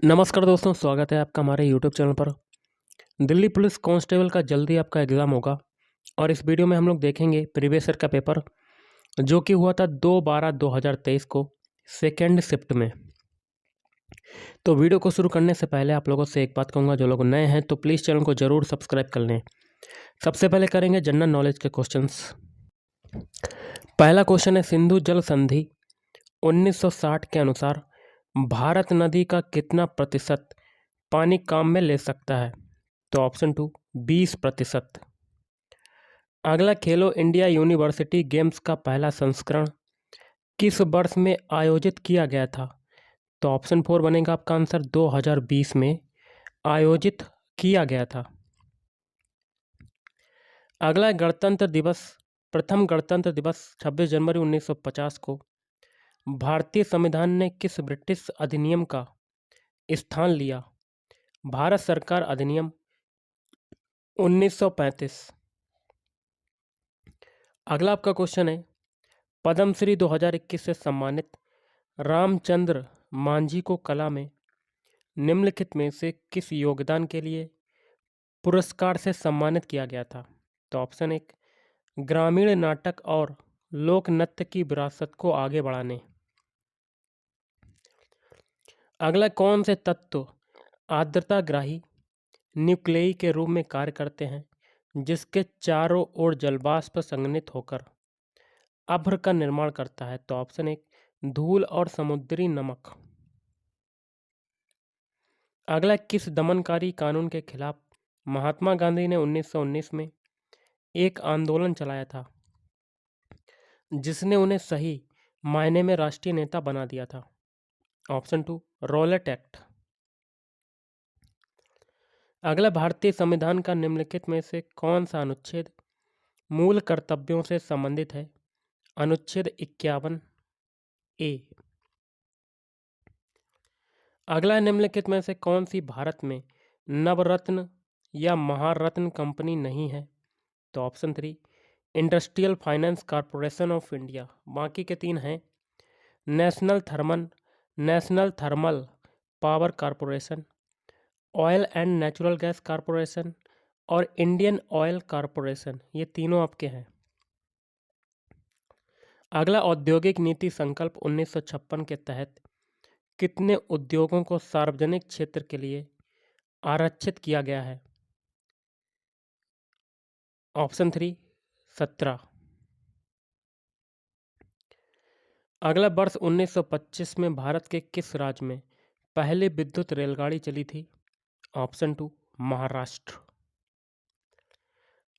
नमस्कार दोस्तों, स्वागत है आपका हमारे यूट्यूब चैनल पर। दिल्ली पुलिस कांस्टेबल का जल्दी आपका एग्ज़ाम होगा और इस वीडियो में हम लोग देखेंगे प्रीवियस ईयर का पेपर जो कि हुआ था 2/12/2023 को सेकेंड शिफ्ट में। तो वीडियो को शुरू करने से पहले आप लोगों से एक बात कहूँगा, जो लोग नए हैं तो प्लीज़ चैनल को ज़रूर सब्सक्राइब कर लें। सबसे पहले करेंगे जनरल नॉलेज के क्वेश्चंस। पहला क्वेश्चन है, सिंधु जल संधि 1960 के अनुसार भारत नदी का कितना प्रतिशत पानी काम में ले सकता है? तो ऑप्शन 2 20%। अगला, खेलो इंडिया यूनिवर्सिटी गेम्स का पहला संस्करण किस वर्ष में आयोजित किया गया था? तो ऑप्शन 4 बनेगा आपका आंसर, 2020 में आयोजित किया गया था। अगला, गणतंत्र दिवस प्रथम गणतंत्र दिवस 26 जनवरी 1950 को भारतीय संविधान ने किस ब्रिटिश अधिनियम का स्थान लिया? भारत सरकार अधिनियम 1935। अगला आपका क्वेश्चन है, पद्मश्री 2021 से सम्मानित रामचंद्र मांझी को कला में निम्नलिखित में से किस योगदान के लिए पुरस्कार से सम्मानित किया गया था? तो ऑप्शन 1 ग्रामीण नाटक और लोक नृत्य की विरासत को आगे बढ़ाने। अगला, कौन से तत्व आर्द्रताग्राही न्यूक्लेई के रूप में कार्य करते हैं जिसके चारों ओर जलवाष्प संघनित होकर अभ्र का निर्माण करता है? तो ऑप्शन 1 धूल और समुद्री नमक। अगला, किस दमनकारी कानून के खिलाफ महात्मा गांधी ने 1919 में एक आंदोलन चलाया था जिसने उन्हें सही मायने में राष्ट्रीय नेता बना दिया था? Option 2 Rowlatt act. अगला, भारतीय संविधान का निम्नलिखित में से कौन सा अनुच्छेद मूल कर्तव्यों से संबंधित है? अनुच्छेद 51A। अगला, निम्नलिखित में से कौन सी भारत में नवरत्न या महारत्न कंपनी नहीं है? तो option 3 industrial finance corporation of India. बाकी के 3 हैं, national thermal power corporation, oil and natural gas corporation और इंडियन ऑयल कॉरपोरेशन। ये तीनों आपके हैं। अगला, औद्योगिक नीति संकल्प 1956 के तहत कितने उद्योगों को सार्वजनिक क्षेत्र के लिए आरक्षित किया गया है? ऑप्शन 3 17। अगला, वर्ष 1925 में भारत के किस राज्य में पहली विद्युत रेलगाड़ी चली थी? ऑप्शन 2 महाराष्ट्र।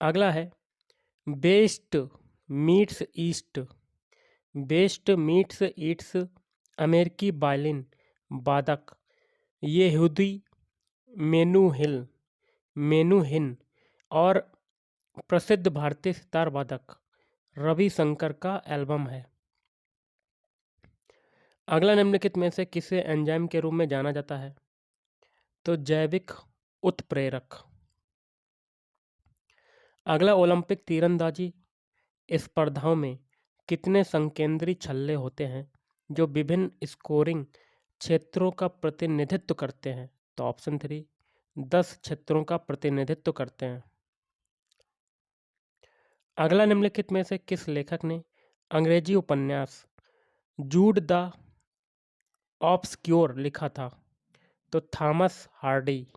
अगला है, बेस्ट मीट्स ईट्स अमेरिकी वायलिन वादक यहूदी मेनुहिन और प्रसिद्ध भारतीय सितार वादक रविशंकर का एल्बम है। अगला, निम्नलिखित में से किसे एंजाइम के रूप में जाना जाता है? तो जैविक उत्प्रेरक। अगला, ओलंपिक तीरंदाजी स्पर्धाओं में कितने संकेंद्री छल्ले होते हैं जो विभिन्न स्कोरिंग क्षेत्रों का प्रतिनिधित्व करते हैं? तो ऑप्शन 3 10 क्षेत्रों का प्रतिनिधित्व करते हैं। अगला, निम्नलिखित में से किस लेखक ने अंग्रेजी उपन्यास जूड द ऑब्सक्योर लिखा था? तो थॉमस हार्डी।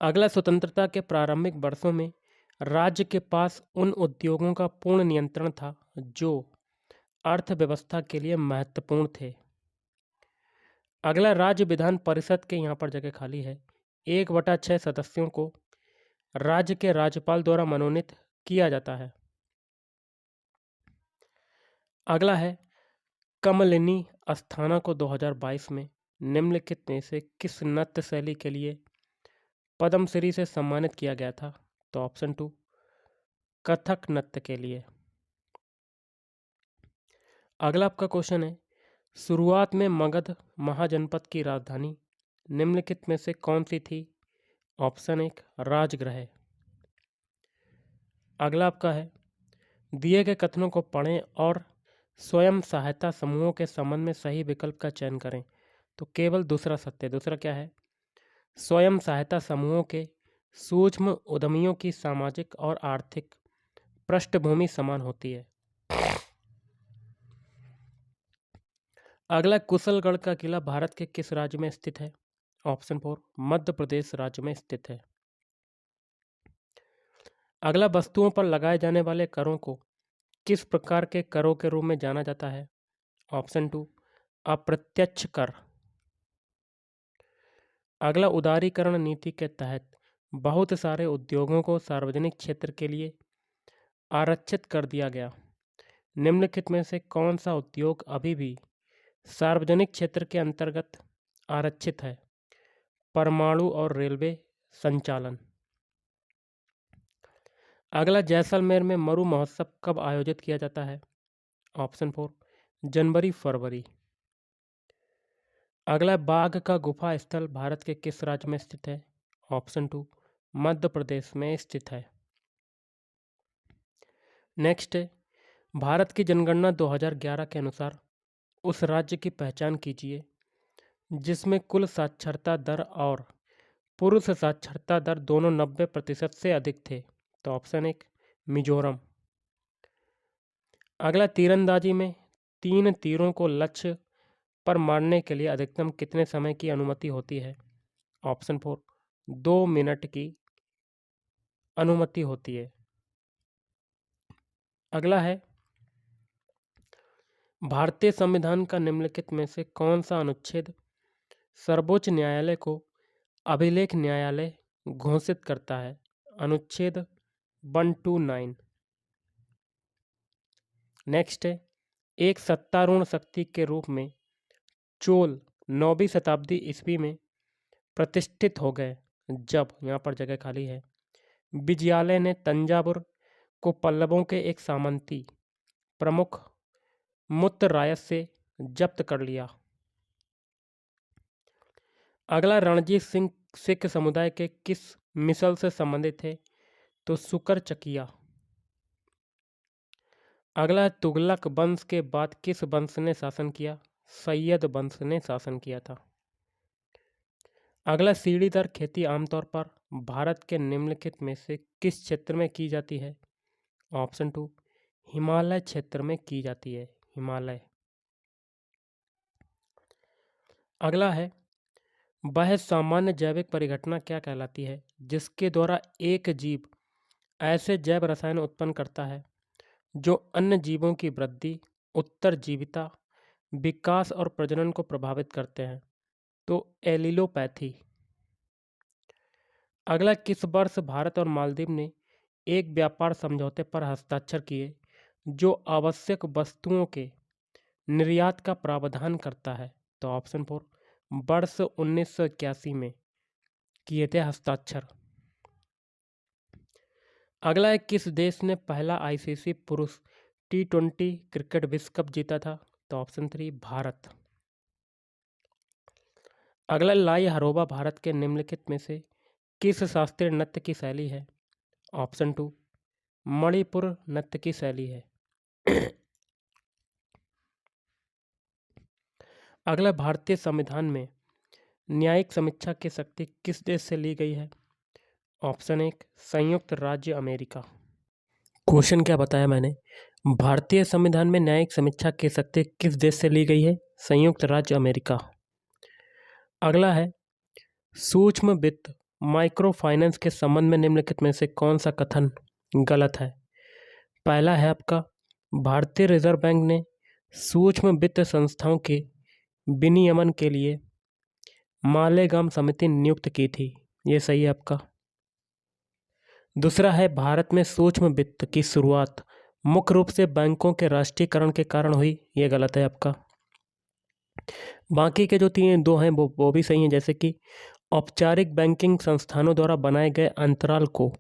अगला, स्वतंत्रता के प्रारंभिक वर्षों में राज्य के पास उन उद्योगों का पूर्ण नियंत्रण था जो अर्थव्यवस्था के लिए महत्वपूर्ण थे। अगला, राज्य विधान परिषद के यहाँ पर जगह खाली है, 1/6 सदस्यों को राज्य के राज्यपाल द्वारा मनोनीत किया जाता है। अगला है, कमलिनी अस्थाना को 2022 में निम्नलिखित में से किस नृत्य शैली के लिए पद्मश्री से सम्मानित किया गया था? तो ऑप्शन 2 कथक नृत्य के लिए। अगला आपका क्वेश्चन है, शुरुआत में मगध महाजनपद की राजधानी निम्नलिखित में से कौन सी थी? ऑप्शन 1 राजगृह। अगला आपका है, दिए गए कथनों को पढ़ें और स्वयं सहायता समूहों के संबंध में सही विकल्प का चयन करें। तो केवल दूसरा सत्य। दूसरा क्या है? स्वयं सहायता समूहों के सूक्ष्म उद्यमियों की सामाजिक और आर्थिक पृष्ठभूमि समान होती है। अगला, कुशलगढ़ का किला भारत के किस राज्य में स्थित है? ऑप्शन 4, मध्य प्रदेश राज्य में स्थित है। अगला, वस्तुओं पर लगाए जाने वाले करों को किस प्रकार के करों के रूप में जाना जाता है? ऑप्शन 2, अप्रत्यक्ष कर। अगला, उदारीकरण नीति के तहत बहुत सारे उद्योगों को सार्वजनिक क्षेत्र के लिए आरक्षित कर दिया गया। निम्नलिखित में से कौन सा उद्योग अभी भी सार्वजनिक क्षेत्र के अंतर्गत आरक्षित है? परमाणु और रेलवे संचालन। अगला, जैसलमेर में मरु महोत्सव कब आयोजित किया जाता है? ऑप्शन 4, जनवरी फरवरी। अगला, बाघ का गुफा स्थल भारत के किस राज्य में स्थित है? ऑप्शन 2, मध्य प्रदेश में स्थित है। नेक्स्ट है, भारत की जनगणना 2011 के अनुसार उस राज्य की पहचान कीजिए जिसमें कुल साक्षरता दर और पुरुष साक्षरता दर दोनों 90% से अधिक थे। तो ऑप्शन 1, मिजोरम। अगला, तीरंदाजी में 3 तीरों को लक्ष्य पर मारने के लिए अधिकतम कितने समय की अनुमति होती है? ऑप्शन 4, 2 मिनट की अनुमति होती है। अगला है, भारतीय संविधान का निम्नलिखित में से कौन सा अनुच्छेद सर्वोच्च न्यायालय को अभिलेख न्यायालय घोषित करता है? अनुच्छेद 129। नेक्स्ट है, एक सत्तारूढ़ शक्ति के रूप में चोल 9वीं शताब्दी ईस्वी में प्रतिष्ठित हो गए जब, यहाँ पर जगह खाली है, विजयालय ने तंजावुर को पल्लवों के एक सामंती प्रमुख मुत्तरायस से जब्त कर लिया। अगला, रणजीत सिंह सिख समुदाय के किस मिसल से संबंधित थे? तो सुकर चकिया। अगला, तुगलक वंश के बाद किस वंश ने शासन किया? सैयद वंश ने शासन किया था। अगला, सीढ़ीदार खेती आमतौर पर भारत के निम्नलिखित में से किस क्षेत्र में की जाती है? ऑप्शन 2, हिमालय क्षेत्र में की जाती है। हिमालय। अगला है, वह सामान्य जैविक परिघटना क्या कहलाती है जिसके द्वारा एक जीव ऐसे जैव रसायन उत्पन्न करता है जो अन्य जीवों की वृद्धि, उत्तरजीविता, विकास और प्रजनन को प्रभावित करते हैं? तो एलिलोपैथी। अगला, किस वर्ष भारत और मालदीव ने एक व्यापार समझौते पर हस्ताक्षर किए जो आवश्यक वस्तुओं के निर्यात का प्रावधान करता है? तो ऑप्शन 4, वर्ष 1981 में किए थे हस्ताक्षर। अगला है, किस देश ने पहला आईसीसी पुरुष T20 क्रिकेट विश्व कप जीता था? तो ऑप्शन 3, भारत। अगला, लाई हरोबा भारत के निम्नलिखित में से किस शास्त्रीय नृत्य की शैली है? ऑप्शन 2, मणिपुर नृत्य की शैली है। अगला, भारतीय संविधान में न्यायिक समीक्षा की शक्ति किस देश से ली गई है? ऑप्शन 1, संयुक्त राज्य अमेरिका। क्वेश्चन क्या बताया मैंने? भारतीय संविधान में न्यायिक समीक्षा की शक्ति किस देश से ली गई है? संयुक्त राज्य अमेरिका। अगला है, सूक्ष्म वित्त माइक्रो फाइनेंस के संबंध में निम्नलिखित में से कौन सा कथन गलत है? पहला है आपका, भारतीय रिजर्व बैंक ने सूक्ष्म वित्त संस्थाओं के विनियमन के लिए मालेगाम समिति नियुक्त की थी। ये सही है आपका। दूसरा है, भारत में सूक्ष्म वित्त की शुरुआत मुख्य रूप से बैंकों के राष्ट्रीयकरण के कारण हुई। ये गलत है आपका। बाकी के जो दो हैं वो भी सही हैं, जैसे कि औपचारिक बैंकिंग संस्थानों द्वारा बनाए गए अंतराल को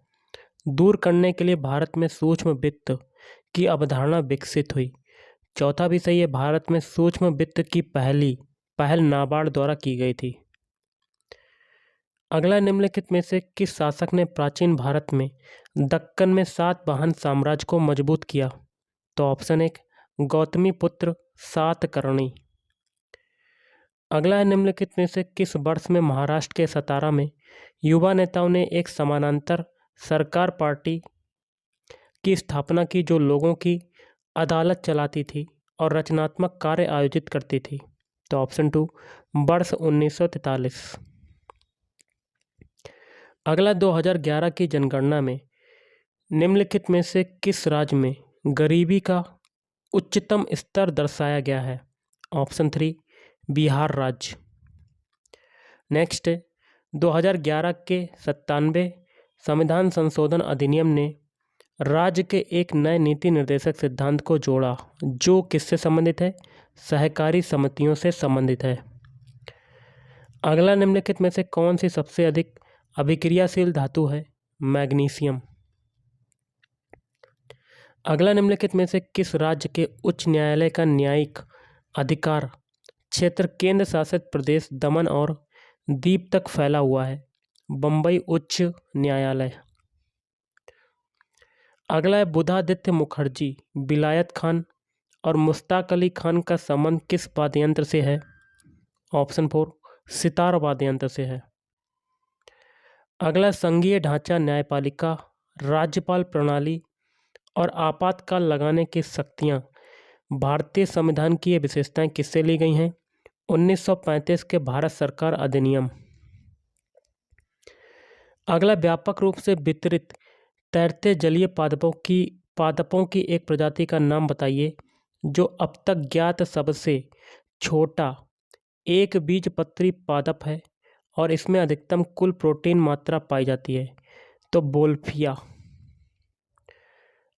दूर करने के लिए भारत में सूक्ष्म वित्त की अवधारणा विकसित हुई। चौथा भी सही है, भारत में सूक्ष्म वित्त की पहल नाबार्ड द्वारा की गई थी। अगला, निम्नलिखित में से किस शासक ने प्राचीन भारत में दक्कन में सातवाहन साम्राज्य को मजबूत किया? तो ऑप्शन 1, गौतमी पुत्र सातकर्णी। अगला है, निम्नलिखित में से किस वर्ष में महाराष्ट्र के सतारा में युवा नेताओं ने एक समानांतर सरकार पार्टी की स्थापना की जो लोगों की अदालत चलाती थी और रचनात्मक कार्य आयोजित करती थी? तो ऑप्शन 2 वर्ष 1943। अगला, 2011 की जनगणना में निम्नलिखित में से किस राज्य में गरीबी का उच्चतम स्तर दर्शाया गया है? ऑप्शन 3 बिहार राज्य। नेक्स्ट है, 2011 के 97वें संविधान संशोधन अधिनियम ने राज्य के एक नए नीति निर्देशक सिद्धांत को जोड़ा जो किससे संबंधित है? सहकारी समितियों से संबंधित है। अगला, निम्नलिखित में से कौन सी सबसे अधिक अभिक्रियाशील धातु है? मैग्नीशियम। अगला, निम्नलिखित में से किस राज्य के उच्च न्यायालय का न्यायिक अधिकार क्षेत्र केंद्र शासित प्रदेश दमन और दीव तक फैला हुआ है? बंबई उच्च न्यायालय। अगला है, बुधादित्य मुखर्जी, विलायत खान और मुश्ताक अली खान का संबंध किस वाद्ययंत्र से है? ऑप्शन 4 सितार वाद्ययंत्र से है। अगला, संघीय ढांचा, न्यायपालिका, राज्यपाल प्रणाली और आपातकाल लगाने की शक्तियां भारतीय संविधान की ये विशेषताएं किससे ली गई हैं? 1935 के भारत सरकार अधिनियम। अगला, व्यापक रूप से वितरित तैरते जलीय पादपों की एक प्रजाति का नाम बताइए जो अब तक ज्ञात सबसे छोटा एक बीजपत्री पादप है और इसमें अधिकतम कुल प्रोटीन मात्रा पाई जाती है। तो बोल्फिया।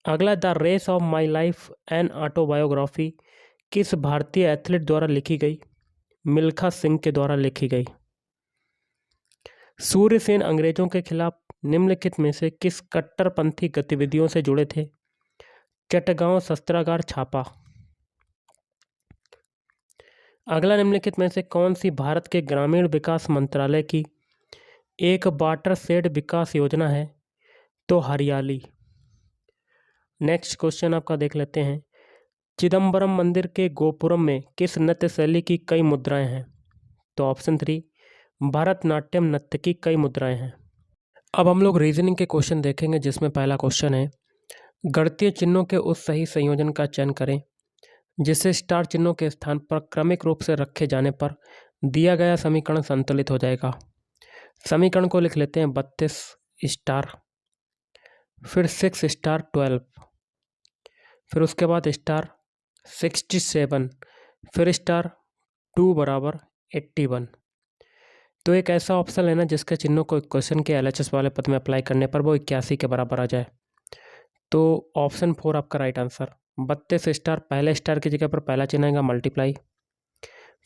अगला, the race of my life an autobiography किस भारतीय एथलीट द्वारा लिखी गई? मिल्खा सिंह के द्वारा लिखी गई। सूर्यसेन अंग्रेजों के खिलाफ निम्नलिखित में से किस कट्टरपंथी गतिविधियों से जुड़े थे? चटगांव शस्त्रागार छापा। अगला, निम्नलिखित में से कौन सी भारत के ग्रामीण विकास मंत्रालय की एक वाटर शेड विकास योजना है? तो हरियाली। नेक्स्ट क्वेश्चन आपका देख लेते हैं, चिदम्बरम मंदिर के गोपुरम में किस नृत्य शैली की कई मुद्राएं हैं? तो ऑप्शन 3 भरतनाट्यम नृत्य की कई मुद्राएं हैं। अब हम लोग रीजनिंग के क्वेश्चन देखेंगे जिसमें पहला क्वेश्चन है, गणितीय चिन्हों के उस सही संयोजन का चयन करें जिससे स्टार चिन्हों के स्थान पर क्रमिक रूप से रखे जाने पर दिया गया समीकरण संतुलित हो जाएगा। समीकरण को लिख लेते हैं 32 स्टार, फिर 6 स्टार 12, फिर उसके बाद स्टार 67, फिर स्टार 2 बराबर 81। तो एक ऐसा ऑप्शन लेना जिसके चिन्हों को क्वेश्चन के LHS वाले पद में अप्लाई करने पर वो 81 के बराबर आ जाए। तो ऑप्शन 4 आपका राइट आंसर। 32 स्टार, पहले स्टार की जगह पर पहला चिन्ह आएगा मल्टीप्लाई,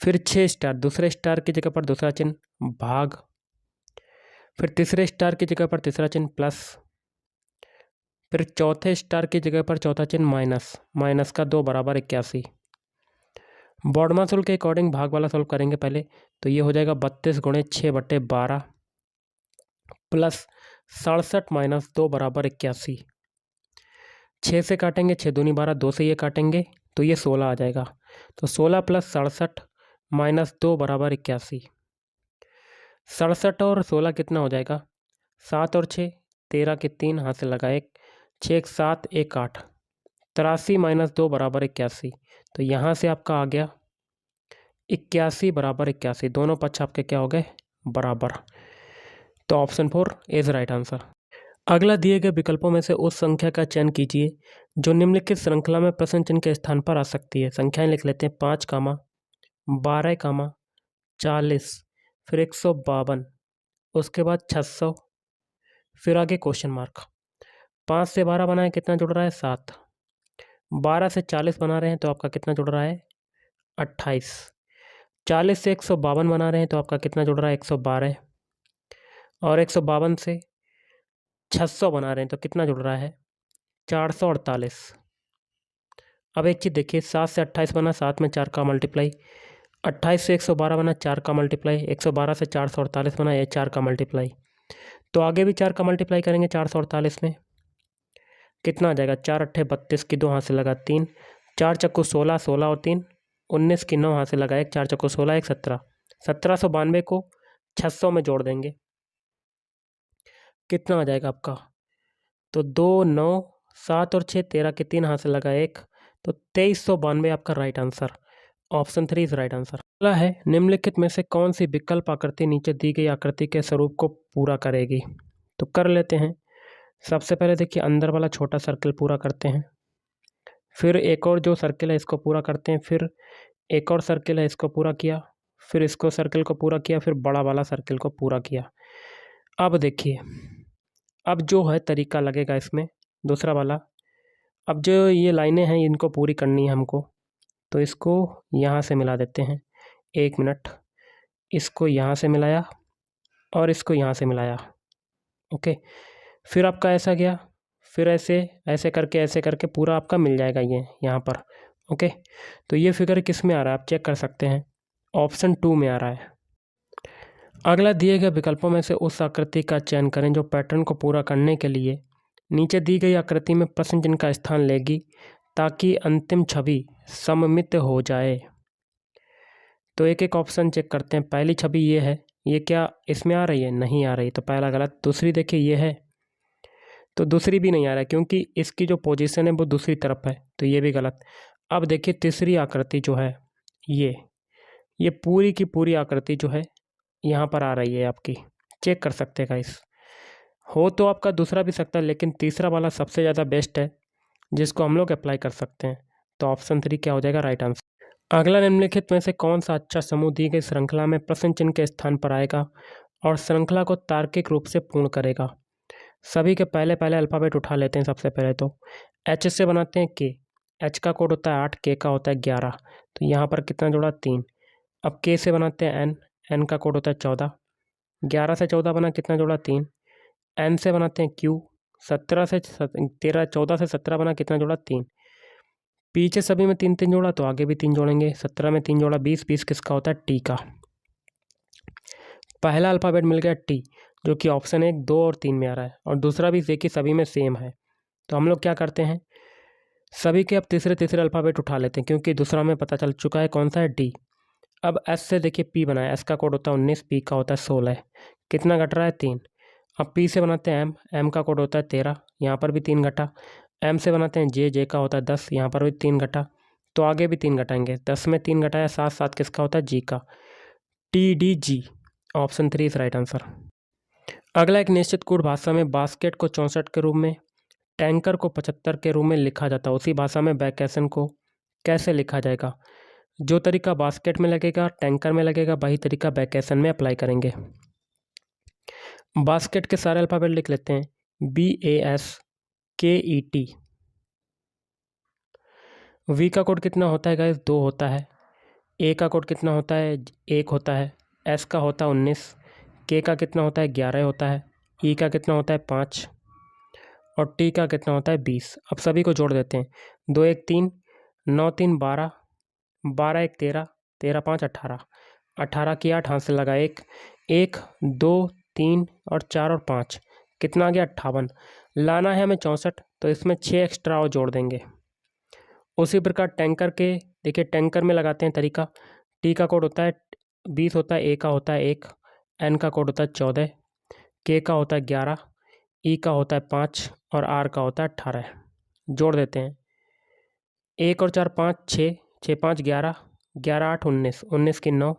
फिर 6 स्टार दूसरे स्टार की जगह पर दूसरा चिन्ह भाग, फिर तीसरे स्टार की जगह पर तीसरा चिन्ह प्लस, फिर चौथे स्टार की जगह पर चौथा चिन्ह माइनस, माइनस का 2 बराबर 81। बॉडमा सोल्व के अकॉर्डिंग भाग वाला सोल्व करेंगे पहले, तो ये हो जाएगा 32 गुणे 6/12 प्लस 67 माइनस 2 बराबर 81। 6 से काटेंगे 6 दूनी 12, 2 से ये काटेंगे तो ये 16 आ जाएगा। तो 16 प्लस 67 माइनस 2 बराबर 81। 67 और 16 कितना हो जाएगा? 7 और 6 13 के 3 हाथ से लगा 1, 6 1 7 1 8, 83 माइनस 2 बराबर 81। तो यहाँ से आपका आ गया 81 बराबर 81, दोनों पक्ष आपके क्या हो गए? बराबर। तो ऑप्शन 4 इज राइट आंसर। अगला, दिए गए विकल्पों में से उस संख्या का चयन कीजिए जो निम्नलिखित श्रृंखला में प्रश्न चिन्ह के स्थान पर आ सकती है। संख्याएं लिख लेते हैं 5, 12, 40, फिर 152, उसके बाद 600, फिर आगे क्वेश्चन मार्क। 5 से 12 बनाए कितना जुड़ रहा है? 7। 12 से 40 बना रहे हैं तो आपका कितना जुड़ रहा है? 28। 40 से 152 बना रहे हैं तो आपका कितना जुड़ रहा है? 112। और 152 से 600 बना रहे हैं तो कितना जुड़ रहा है? 448। अब एक चीज़ देखिए, 7 से 28 बना, 7 में 4 का मल्टीप्लाई, 28 से 112 बना, 4 का मल्टीप्लाई, 112 से 448 बना, ये 4 का मल्टीप्लाई। तो आगे भी 4 का मल्टीप्लाई करेंगे 448 में, कितना आ जाएगा? 4 अट्ठे 32 की 2 हाथ से लगा 3, 4 चक्कू 16, 16 और 3 19 की 9 हाथ से लगा 1, 4 चक्कू 16 1 17, 1792 को 600 में जोड़ देंगे, कितना आ जाएगा आपका? तो 2, 9, 7 और 6, 13 के 3 हाथ से लगा 1, तो 2392 आपका right answer. Option 3 is right answer. अगला है, निम्नलिखित में से कौन सी विकल्प आकृति नीचे दी गई आकृति के स्वरूप को पूरा करेगी? तो कर लेते हैं। सबसे पहले देखिए, अंदर वाला छोटा सर्कल पूरा करते हैं, फिर एक और जो सर्कल है इसको पूरा करते हैं, फिर एक और सर्कल है इसको पूरा किया, फिर इसको सर्कल को पूरा किया, फिर बड़ा वाला सर्कल को पूरा किया। अब देखिए, अब जो है तरीका लगेगा इसमें दूसरा वाला, अब जो ये लाइनें हैं इनको पूरी करनी है हमको, तो इसको यहाँ से मिला देते हैं। 1 मिनट, इसको यहाँ से मिलाया और इसको यहाँ से मिलाया, ओके। फिर आपका ऐसा गया, फिर ऐसे करके पूरा आपका मिल जाएगा ये यहाँ पर, ओके। तो ये फिगर किस में आ रहा है आप चेक कर सकते हैं, ऑप्शन 2 में आ रहा है। अगला, दिए गए विकल्पों में से उस आकृति का चयन करें जो पैटर्न को पूरा करने के लिए नीचे दी गई आकृति में प्रश्न चिन्ह का स्थान लेगी ताकि अंतिम छवि सममित हो जाए। तो एक एक ऑप्शन चेक करते हैं। पहली छवि ये है, ये क्या इसमें आ रही है? नहीं आ रही, तो पहला गलत। दूसरी देखिए ये है, तो दूसरी भी नहीं आ रहा है क्योंकि इसकी जो पोजीशन है वो दूसरी तरफ है, तो ये भी गलत। अब देखिए तीसरी आकृति जो है ये पूरी की पूरी आकृति जो है यहाँ पर आ रही है आपकी, चेक कर सकते हैं गाइस। हो तो आपका दूसरा भी सकता है, लेकिन तीसरा वाला सबसे ज़्यादा बेस्ट है जिसको हम लोग अप्लाई कर सकते हैं। तो ऑप्शन 3 क्या हो जाएगा? Right answer. अगला, निम्नलिखित में से कौन सा अच्छा समूह दी गई श्रृंखला में प्रश्न चिन्ह के स्थान पर आएगा और श्रृंखला को तार्किक रूप से पूर्ण करेगा? सभी के पहले अल्फ़ाबेट उठा लेते हैं। सबसे पहले तो एच से बनाते हैं के, एच का कोड होता है 8, के का होता है 11, तो यहाँ पर कितना जोड़ा? 3। अब के से बनाते हैं एन, एन का कोड होता है 14, 11 से 14 बना, कितना जोड़ा? 3। एन से बनाते हैं क्यू, 14 से 17 बना, कितना जोड़ा? 3। पीछे सभी में 3 3 जोड़ा, तो आगे भी 3 जोड़ेंगे, 17 में 3 जोड़ा 20, 20 किसका होता है? टी का। पहला अल्फ़ाबेट मिल गया टी, जो कि ऑप्शन 1, 2 और 3 में आ रहा है, और दूसरा भी देखिए सभी में सेम है। तो हम लोग क्या करते हैं, सभी के अब तीसरे अल्फ़ाबेट उठा लेते हैं क्योंकि दूसरा में पता चल चुका है कौन सा है? डी। अब एस से देखिए पी बनाया, एस का कोड होता है 19, पी का होता है 16, कितना घट रहा है? 3। अब पी से बनाते हैं एम, एम का कोड होता है 13, यहाँ पर भी 3 घटा। एम से बनाते हैं जे, जे का होता है 10, यहाँ पर भी 3 घटा, तो आगे भी 3 घटाएंगे। 10 में 3 घटाया, 7, 7 किसका होता है? जी का। T D G, option 3 is right answer. अगला, एक निश्चित कूट भाषा में बास्केट को 64 के रूप में, टैंकर को 75 के रूप में लिखा जाता है, उसी भाषा में वैकेशन को कैसे लिखा जाएगा? जो तरीका बास्केट में लगेगा, टैंकर में लगेगा, वही तरीका वैकेशन में अप्लाई करेंगे। बास्केट के सारे अल्फ़ाबेट लिख लेते हैं, BASKET। वी का कोड कितना होता है गाइस? 2 होता है। ए का कोड कितना होता है? 1 होता है। एस का होता है 19, के का कितना होता है? 11 होता है। ई का कितना होता है? 5, और टी का कितना होता है? 20। अब सभी को जोड़ देते हैं, 2 1 3, 9 3 12, 12 1 13, 13 5 18, 18 की 8 हाथ से लगा 1, 1 2 3 और 4 और 5, कितना आ गया? 58। लाना है हमें 64, तो इसमें 6 एक्स्ट्रा और जोड़ देंगे। उसी प्रकार टैंकर के देखिए, टैंकर में लगाते हैं तरीका। टी का कोड होता है 20 होता है, ए का होता है 1, एन का कोड होता है 14, के का होता है 11, ई का होता है 5 और आर का होता है 18। जोड़ देते हैं, 1 और 4 5, 6, 6 5 11, 11 8 19, 19 की 9,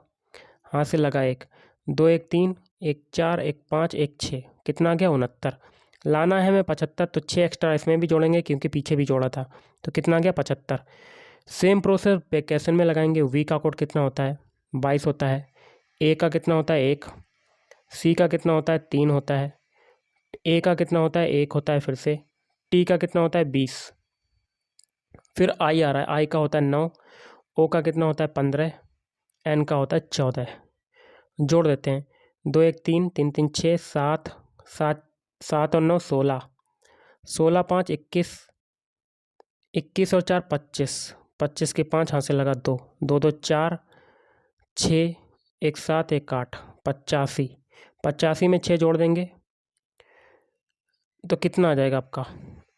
हाथ से लगा 1, 2 1 3, 1 4, 1 5, 1 6, कितना आ गया? 69। लाना है हमें 75, तो 6 एक्स्ट्रा इसमें भी जोड़ेंगे क्योंकि पीछे भी जोड़ा था, तो कितना आ गया? 75। सेम प्रोसेस वैकेशन में लगाएंगे। वी का कोड कितना होता है? 22 होता है। ए का कितना होता है? 1। सी का कितना होता है? 3 होता है। ए का कितना होता है? 1 होता है फिर से। टी का कितना होता है? 20। फिर आई आ रहा है, आई का होता है 9, ओ का कितना होता है? 15, एन का होता है 14। जोड़ देते हैं, 2 1 3, 3 3 6, 7 7, 7 और 9 16, 16 5 21, 21 और 4 25, 25 के 5 हाथ से लगा 2, 2 2 4, 6 1 7 1 8, 85। 85 में 6 जोड़ देंगे तो कितना आ जाएगा आपका?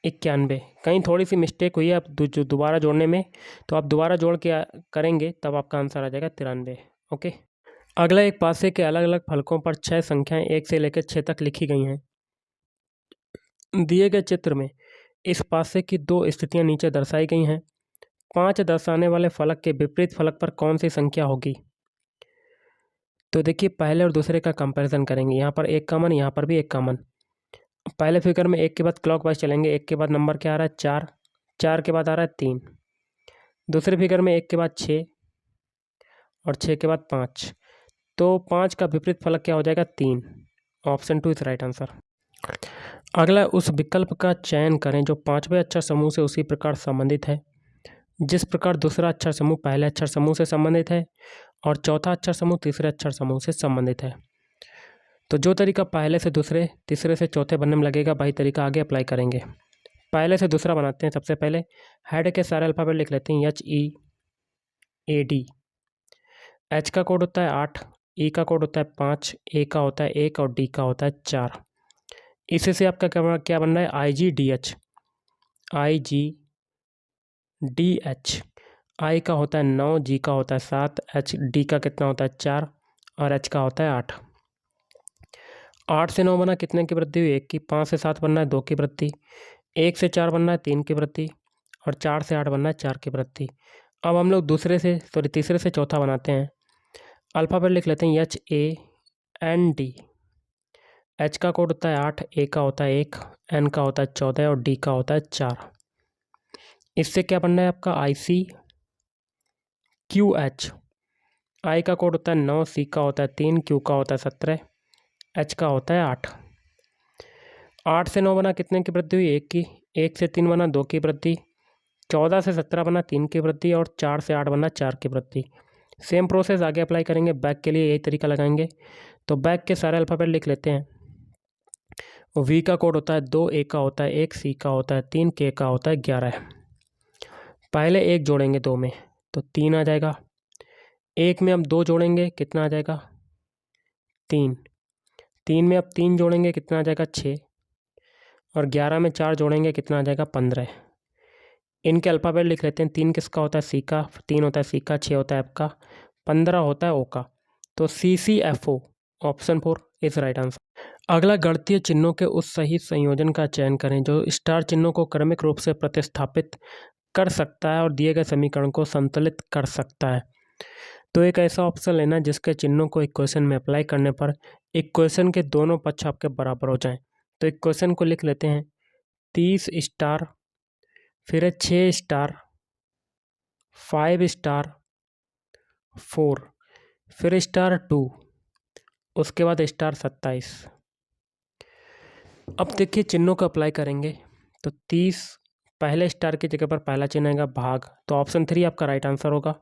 91। कहीं थोड़ी सी मिस्टेक हुई है आप दोबारा जोड़ने में, तो आप दोबारा जोड़ के करेंगे तब आपका आंसर आ जाएगा 93। ओके। अगला एक पासे के अलग अलग फलकों पर 6 संख्याएं 1 से लेकर 6 तक लिखी गई हैं। दिए गए चित्र में इस पासे की 2 स्थितियां नीचे दर्शाई गई हैं। 5 दर्शाने वाले फलक के विपरीत फलक पर कौन सी संख्या होगी? तो देखिए पहले और दूसरे का कंपैरिजन करेंगे। यहाँ पर एक कॉमन, यहाँ पर भी एक कॉमन। पहले फिगर में 1 के बाद क्लॉकवाइज चलेंगे। 1 के बाद नंबर क्या आ रहा है? 4, 4 के बाद आ रहा है 3। दूसरे फिगर में 1 के बाद 6 और 6 के बाद 5। तो 5 का विपरीत फलक क्या हो जाएगा? 3। Option 2 is right answer. अगला उस विकल्प का चयन करें जो 5वें अक्षर समूह से उसी प्रकार संबंधित है जिस प्रकार दूसरा अक्षर समूह पहले अक्षर समूह से संबंधित है और चौथा अक्षर समूह तीसरे अक्षर समूह से संबंधित है। तो जो तरीका पहले से दूसरे, तीसरे से चौथे बनने में लगेगा वही तरीका आगे अप्लाई करेंगे। पहले से दूसरा बनाते हैं। सबसे पहले हेड के सारे अल्फ़ाबेट लिख लेते हैं। HEAD। H का कोड होता है 8, E का कोड होता है 5, A का होता है 1 और D का होता है 4। इसी से आपका क्या बन रहा है? IGDH। I का होता है 9, G का होता है 7, D का कितना होता है? 4 और H का होता है 8। 8 से 9 बना, कितने की वृद्धि हुई? 1 की। 5 से 7 बनना है 2 की वृद्धि। 1 से 4 बनना है 3 की वृद्धि और 4 से 8 बनना है 4 की वृद्धि। अब हम लोग तीसरे से चौथा बनाते हैं। अल्फ़ाबेट लिख लेते हैं HAND। H का कोड होता है 8, A का होता है 1, N का होता है 14 और D का होता है 4। इससे क्या बनना है आपका? ICQH। I का कोड होता है 9, C का होता है 3, Q का होता है 17, H का होता है 8। 8 से 9 बना, कितने की वृद्धि हुई? 1 की। 1 से 3 बना 2 की वृद्धि। 14 से 17 बना 3 की वृद्धि और 4 से 8 बना 4 की वृद्धि। सेम प्रोसेस आगे अप्लाई करेंगे। बैक के लिए यही तरीका लगाएंगे। तो बैक के सारे अल्फ़ाबेट लिख लेते हैं। V का कोड होता है 2, A का होता है 1, C का होता है 3, K का होता है 11। पहले 1 जोड़ेंगे 2 में तो 3 आ जाएगा। 1 में अब 2 जोड़ेंगे, कितना आ जाएगा? 3। 3 में अब 3 जोड़ेंगे, कितना आ जाएगा? 6 और 11 में 4 जोड़ेंगे, कितना आ जाएगा? 15। इनके अल्फ़ाबेट लिख लेते हैं। 3 किसका होता है? C का। 3 होता है C का, 6 होता है F का, 15 होता है O का। तो CCFO option 4 is right answer. अगला गणितीय चिन्हों के उस सही संयोजन का चयन करें जो स्टार चिन्हों को क्रमिक रूप से प्रतिस्थापित कर सकता है और दिए गए समीकरण को संतुलित कर सकता है। तो एक ऐसा ऑप्शन लेना जिसके चिन्हों को इक्वेशन में अप्लाई करने पर इक्वेशन के दोनों पक्ष आपके बराबर हो जाएं। तो इक्वेशन को लिख लेते हैं 30 स्टार, फिर है 6 स्टार, 5 स्टार, 4, फिर स्टार 2, उसके बाद स्टार 27। अब देखिए चिन्हों को अप्लाई करेंगे तो 30 पहले स्टार की जगह पर पहला चिन्ह आएगा भाग, तो ऑप्शन 3 आपका राइट आंसर होगा।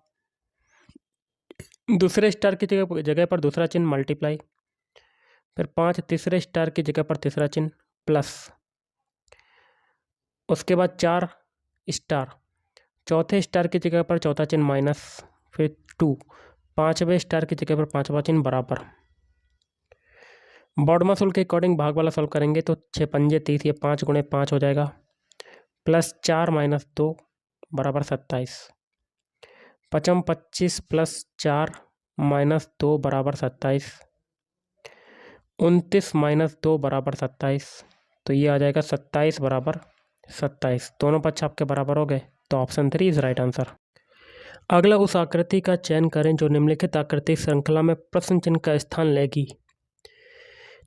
दूसरे स्टार की जगह पर दूसरा चिन्ह मल्टीप्लाई, फिर 5 तीसरे स्टार की जगह पर तीसरा चिन्ह प्लस, उसके बाद 4 स्टार चौथे स्टार की जगह पर चौथा चिन्ह माइनस, फिर 2 पाँचवें स्टार की जगह पर पाँचवा चिन्ह बराबर। बॉडमास रूल के अकॉर्डिंग भाग वाला सॉल्व करेंगे तो 6 पंजे 30, ये 5 गुणे 5 हो जाएगा, प्लस 4 माइनस 2 बराबर 27। 5 25 प्लस 4 माइनस 2 बराबर 27। 29 माइनस 2 बराबर 27। तो ये आ जाएगा 27 बराबर 27। दोनों पक्ष आपके बराबर हो गए, तो ऑप्शन 3 इज राइट आंसर। अगला उस आकृति का चयन करें जो निम्नलिखित आकृति श्रृंखला में प्रश्न चिन्ह का स्थान लेगी।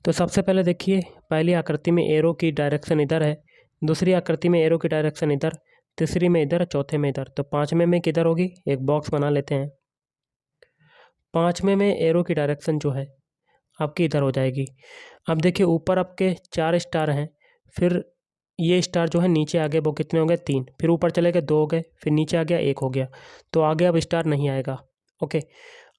तो सबसे पहले देखिए, पहली आकृति में एरो की डायरेक्शन इधर है, दूसरी आकृति में एरो की डायरेक्शन इधर, तीसरी में इधर, चौथे में इधर। तो पाँचवें में किधर होगी? एक बॉक्स बना लेते हैं। पाँचवें में एरो की डायरेक्शन जो है आपकी इधर हो जाएगी। अब देखिए ऊपर आपके 4 स्टार हैं, फिर ये स्टार जो है नीचे आ गए, वो कितने हो गए? 3, फिर ऊपर चले गए 2 हो गए, फिर नीचे आ गया 1 हो गया, तो आगे अब स्टार नहीं आएगा। ओके,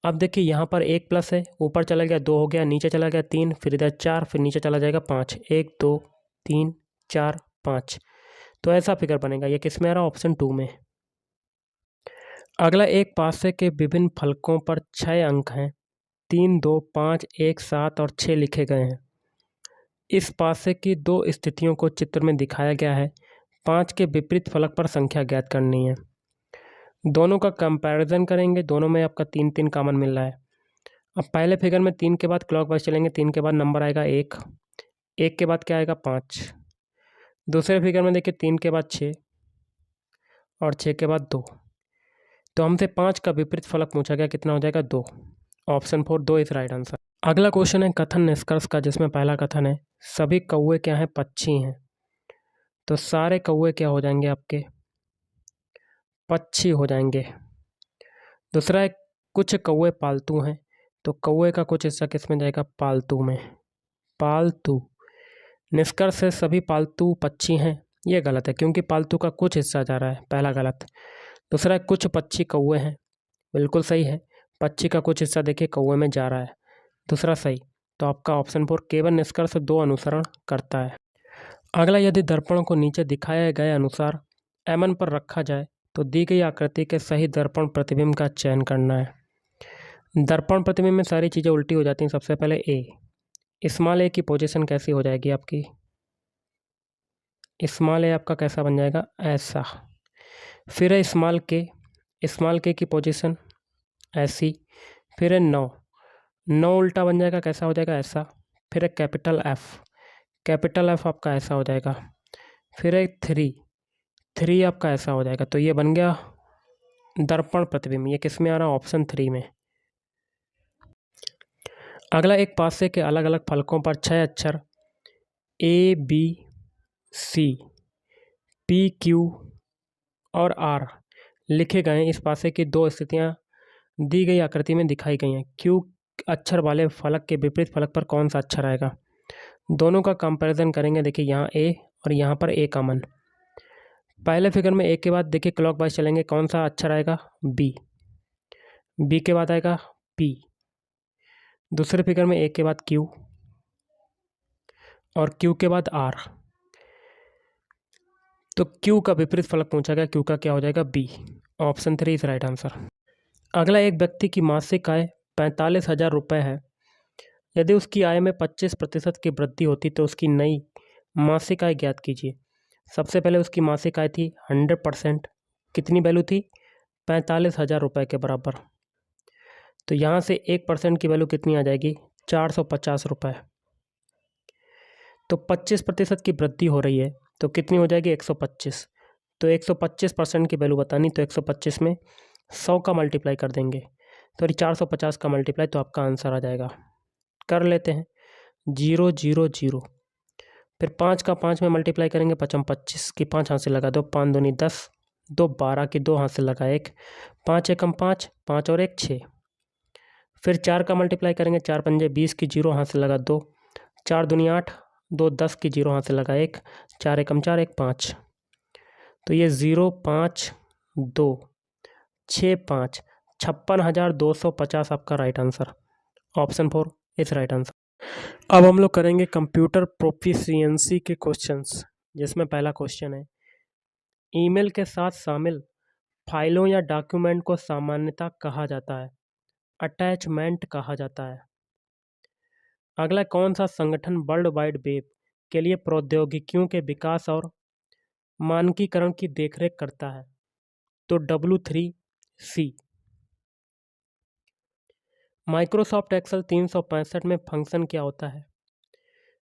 अब देखिए यहाँ पर 1 प्लस है, ऊपर चला गया 2 हो गया, नीचे चला गया 3, फिर इधर 4, फिर नीचे चला जाएगा 5, 1 2 3 4 5। तो ऐसा फिगर बनेगा। ये किस में आ रहा है? ऑप्शन 2 में। अगला एक पासे के विभिन्न फलकों पर 6 अंक हैं, 3 2 5 1 7 और 6 लिखे गए हैं। इस पासे की 2 स्थितियों को चित्र में दिखाया गया है। 5 के विपरीत फलक पर संख्या ज्ञात करनी है। दोनों का कंपैरिजन करेंगे, दोनों में आपका 3 3 कॉमन मिल रहा है। अब पहले फिगर में 3 के बाद क्लॉकवाइज चलेंगे, 3 के बाद नंबर आएगा 1, 1 के बाद क्या आएगा 5। दूसरे फिगर में देखिए 3 के बाद 6 और 6 के बाद 2। तो हमसे 5 का विपरीत फलक पूछा गया, कितना हो जाएगा 2। Option 4 2 is right answer. अगला क्वेश्चन है कथन निष्कर्ष का, जिसमें पहला कथन है सभी कौवे क्या हैं, पक्षी हैं। तो सारे कौवे क्या हो जाएंगे, आपके पक्षी हो जाएंगे। दूसरा है कुछ कौवे पालतू हैं। तो कौवे का कुछ हिस्सा किस में जाएगा, पालतू में, पालतू। निष्कर्ष है सभी पालतू पक्षी हैं। ये गलत है, क्योंकि पालतू का कुछ हिस्सा जा रहा है, पहला गलत। दूसरा है कुछ पक्षी कौवे हैं, बिल्कुल सही है। पक्षी का कुछ हिस्सा देखिए कौवे में जा रहा है, दूसरा सही। तो आपका ऑप्शन 4 केवल निष्कर्ष 2 अनुसरण करता है। अगला, यदि दर्पण को नीचे दिखाए गए अनुसार एमन पर रखा जाए तो दी गई आकृति के सही दर्पण प्रतिबिंब का चयन करना है। दर्पण प्रतिबिंब में सारी चीज़ें उल्टी हो जाती हैं। सबसे पहले स्मॉल ए की पोजीशन कैसी हो जाएगी आपकी, स्मॉल ए आपका कैसा बन जाएगा, ऐसा। फिर है स्मॉल के की पोजीशन ऐसी। फिर है 9 उल्टा बन जाएगा, कैसा हो जाएगा, ऐसा। फिर है कैपिटल एफ आपका ऐसा हो जाएगा। फिर है 3 आपका ऐसा हो जाएगा। तो ये बन गया दर्पण प्रतिबिंब। ये किस में आ रहा है, ऑप्शन 3 में। अगला, एक पासे के अलग अलग फलकों पर 6 अक्षर ABC PQ और R लिखे गए हैं। इस पासे की 2 स्थितियां दी गई आकृति में दिखाई गई हैं। Q अक्षर वाले फलक के विपरीत फलक पर कौन सा अक्षर आएगा। दोनों का कंपैरिजन करेंगे। देखिए यहाँ A और यहाँ पर A कॉमन। पहले फिगर में A के बाद देखिए क्लॉकवाइज चलेंगे, कौन सा अक्षर आएगा, B के बाद आएगा P। दूसरे फिगर में A के बाद Q और Q के बाद R। तो Q का विपरीत फलक पूछा गया, Q का क्या हो जाएगा, B। Option 3 is right answer. अगला, एक व्यक्ति की मासिक आय 45,000 रुपये है। यदि उसकी आय में 25% की वृद्धि होती तो उसकी नई मासिक आय ज्ञात कीजिए। सबसे पहले उसकी मासिक आय थी 100%, कितनी वैल्यू थी, 45,000 रुपये के बराबर। तो यहाँ से 1% की वैल्यू कितनी आ जाएगी, 450 रुपये। तो 25% की वृद्धि हो रही है, तो कितनी हो जाएगी, 125। तो 125% की वैल्यू बतानी, तो 125 में 100 का मल्टीप्लाई कर देंगे, तो 450 का मल्टीप्लाई, तो आपका आंसर आ जाएगा। कर लेते हैं 0 0 0। फिर 5 का 5 में मल्टीप्लाई करेंगे, 5 25 की 5 हाथ से लगा दो, 5 दूनी 10, 2 12 की 2 हाथ से लगा 1, 5 एकम 5, 5 और 1 6। फिर 4 का मल्टीप्लाई करेंगे, 4 पंजे 20 की 0 हाथ से लगा 2, 4 दूनी 8, 2 10 की 0 हाथ से लगा 1, 4 एकम 4 1 5। तो ये 0 5 2 6 5 56,250 आपका right answer. Option 4 is right answer. अब हम लोग करेंगे कंप्यूटर प्रोफिशिएंसी के क्वेश्चंस, जिसमें पहला क्वेश्चन है ईमेल के साथ शामिल फाइलों या डॉक्यूमेंट को सामान्यतः कहा जाता है, अटैचमेंट कहा जाता है। अगला, कौन सा संगठन वर्ल्ड वाइड वेब के लिए प्रौद्योगिकियों के विकास और मानकीकरण की देखरेख करता है, तो W3C। माइक्रोसॉफ्ट एक्सेल 365 में फंक्शन क्या होता है,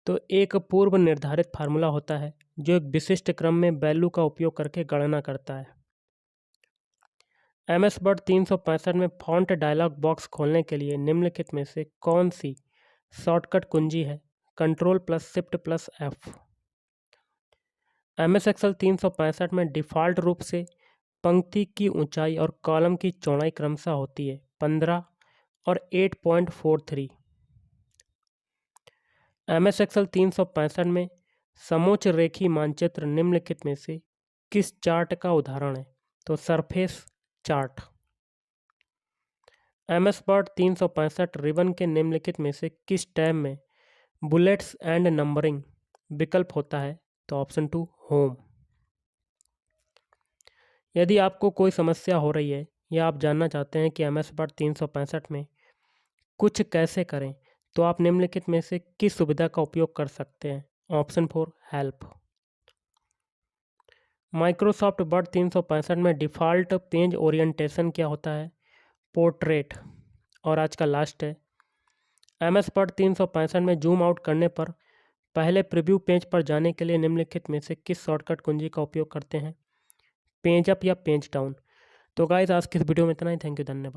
तो एक पूर्व निर्धारित फार्मूला होता है जो एक विशिष्ट क्रम में वैल्यू का उपयोग करके गणना करता है। MS वर्ड 365 में फॉन्ट डायलॉग बॉक्स खोलने के लिए निम्नलिखित में से कौन सी शॉर्टकट कुंजी है, Ctrl+Shift+F। MS एक्सेल 365 में डिफ़ॉल्ट रूप से पंक्ति की ऊंचाई और कॉलम की चौड़ाई क्रमशः होती है 15 और 8.43। MS एक्सेल 365 में समोच्च रेखी मानचित्र निम्नलिखित में से किस चार्ट का उदाहरण है, तो surface chart. MS word 365 ribbon के निम्नलिखित में से किस टैब में बुलेट्स एंड नंबरिंग विकल्प होता है, तो ऑप्शन 2 होम। यदि आपको कोई समस्या हो रही है या आप जानना चाहते हैं कि MS वर्ड 365 में कुछ कैसे करें, तो आप निम्नलिखित में से किस सुविधा का उपयोग कर सकते हैं, ऑप्शन 4 हेल्प। माइक्रोसॉफ्ट वर्ड 365 में डिफ़ॉल्ट पेज ओरिएंटेशन क्या होता है, पोर्ट्रेट। और आज का लास्ट है MS वर्ड 365 में जूम आउट करने पर पहले प्रीव्यू पेज पर जाने के लिए निम्नलिखित में से किस शॉर्टकट कुंजी का उपयोग करते हैं? पेज अप या पेज डाउन? तो गाइस आज की इस वीडियो में इतना ही। थैंक यू, धन्यवाद।